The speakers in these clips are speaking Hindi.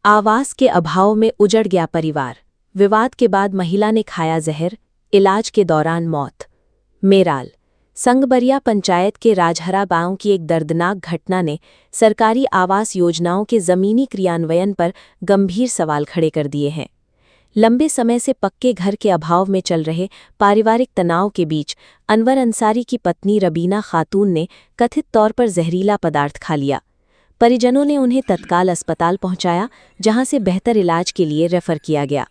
आवास के अभाव में उजड़ गया परिवार। विवाद के बाद महिला ने खाया जहर, इलाज के दौरान मौत। मेराल संगबरिया पंचायत के राजहरा गांव की एक दर्दनाक घटना ने सरकारी आवास योजनाओं के जमीनी क्रियान्वयन पर गंभीर सवाल खड़े कर दिए हैं। लंबे समय से पक्के घर के अभाव में चल रहे पारिवारिक तनाव के बीच अनवर अंसारी की पत्नी रबीना खातून ने कथित तौर पर जहरीला पदार्थ खा लिया। परिजनों ने उन्हें तत्काल अस्पताल पहुंचाया, जहां से बेहतर इलाज के लिए रेफर किया गया,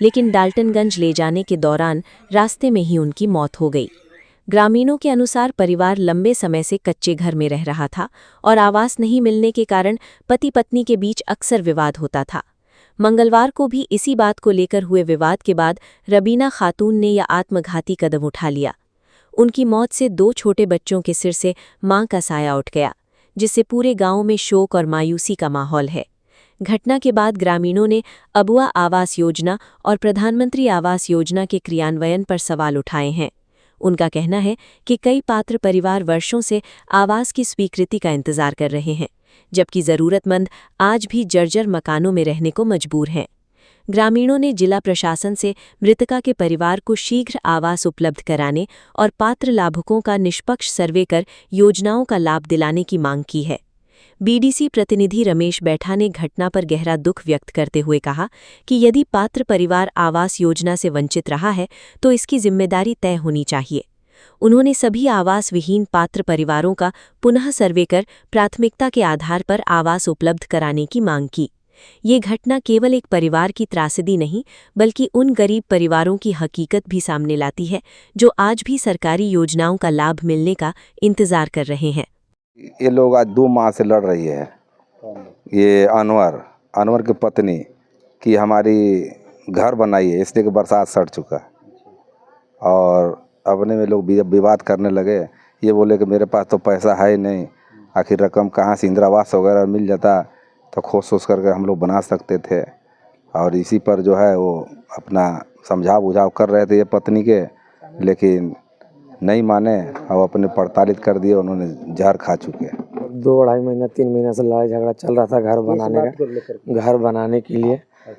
लेकिन डाल्टनगंज ले जाने के दौरान रास्ते में ही उनकी मौत हो गई। ग्रामीणों के अनुसार परिवार लंबे समय से कच्चे घर में रह रहा था और आवास नहीं मिलने के कारण पति पत्नी के बीच अक्सर विवाद होता था। मंगलवार को भी इसी बात को लेकर हुए विवाद के बाद रबीना खातून ने यह आत्मघाती कदम उठा लिया। उनकी मौत से 2 छोटे बच्चों के सिर से मां का साया उठ गया, जिससे पूरे गांव में शोक और मायूसी का माहौल है। घटना के बाद ग्रामीणों ने अबुआ आवास योजना और प्रधानमंत्री आवास योजना के क्रियान्वयन पर सवाल उठाए हैं। उनका कहना है कि कई पात्र परिवार वर्षों से आवास की स्वीकृति का इंतजार कर रहे हैं, जबकि जरूरतमंद आज भी जर्जर मकानों में रहने को मजबूर हैं। ग्रामीणों ने जिला प्रशासन से मृतका के परिवार को शीघ्र आवास उपलब्ध कराने और पात्र लाभुकों का निष्पक्ष सर्वे कर योजनाओं का लाभ दिलाने की मांग की है। बीडीसी प्रतिनिधि रमेश बैठा ने घटना पर गहरा दुख व्यक्त करते हुए कहा कि यदि पात्र परिवार आवास योजना से वंचित रहा है तो इसकी जिम्मेदारी तय होनी चाहिए। उन्होंने सभी आवास विहीन पात्र परिवारों का पुनः सर्वे कर प्राथमिकता के आधार पर आवास उपलब्ध कराने की मांग की। ये घटना केवल एक परिवार की त्रासदी नहीं, बल्कि उन गरीब परिवारों की हकीकत भी सामने लाती है जो आज भी सरकारी योजनाओं का लाभ मिलने का इंतजार कर रहे हैं। ये लोग आज 2 माह से लड़ रही है। ये अनवर की पत्नी कि हमारी घर बनाई है, इसलिए कि बरसात सड़ चुका और अपने में लोग विवाद करने लगे। ये बोले कि मेरे पास तो पैसा है ही नहीं, आखिर रकम कहाँ से, इंदिरा आवास वगैरह मिल जाता तो खोज करके हम लोग बना सकते थे। और इसी पर जो है वो अपना समझाव बुझाव कर रहे थे ये पत्नी के, लेकिन नहीं माने और अपने प्रताड़ित कर दिए। उन्होंने जहर खा चुके। 2-2.5 महीना 3 महीना से लड़ाई झगड़ा चल रहा था घर बनाने के लिए।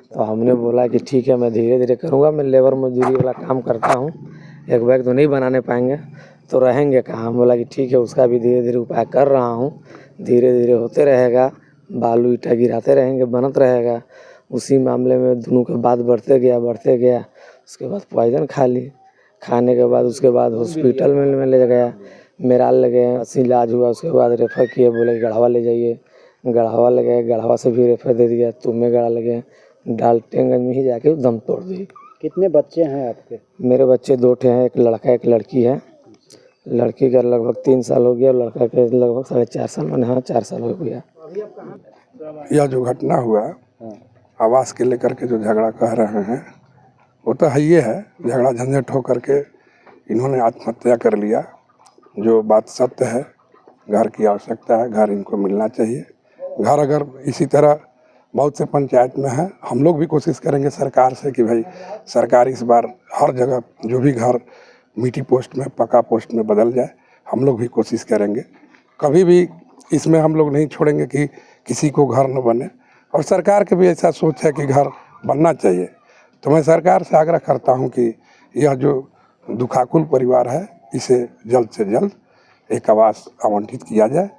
तो हमने बोला कि ठीक है, मैं धीरे धीरे करूँगा, मैं लेबर मजदूरी वाला काम करता हूँ, एक बैग तो नहीं बनाने पाएंगे तो रहेंगे कहाँ। हम बोला कि ठीक है, उसका भी धीरे धीरे उपाय कर रहा हूँ, धीरे धीरे होते रहेगा, बालू ईटा गिराते रहेंगे, बनत रहेगा। उसी मामले में दोनों के बात बढ़ते गया। उसके बाद पॉइजन खा ली। खाने के बाद उसके बाद हॉस्पिटल में ले गया, मेराल ले गए, इलाज हुआ। उसके बाद रेफ़र किए, बोले गढ़वा ले जाइए। गढ़वा ले गए, गढ़वा से भी रेफ़र दे दिया, तुम्हें गढ़ा ले गए। डाल्टनगंज में ही जाके दम तोड़ दी। कितने बच्चे हैं आपके? मेरे बच्चे 2 हैं, एक लड़का एक लड़की है। लड़की का लगभग 3 साल हो गया और लड़का के लगभग 4.5 साल, मैंने 4 साल हो गया। यह जो घटना हुआ आवास के लेकर के जो झगड़ा कह रहे हैं, वो तो है, ये है झगड़ा झंझट हो करके इन्होंने आत्महत्या कर लिया। जो बात सत्य है, घर की आवश्यकता है, घर इनको मिलना चाहिए। घर अगर इसी तरह बहुत से पंचायत में है, हम लोग भी कोशिश करेंगे सरकार से कि भाई सरकार इस बार हर जगह जो भी घर मिट्टी पोस्ट में, पक्का पोस्ट में बदल जाए। हम लोग भी कोशिश करेंगे, कभी भी इसमें हम लोग नहीं छोड़ेंगे कि किसी को घर न बने। और सरकार के भी ऐसा सोच है कि घर बनना चाहिए। तो मैं सरकार से आग्रह करता हूं कि यह जो दुखाकुल परिवार है, इसे जल्द से जल्द एक आवास आवंटित किया जाए।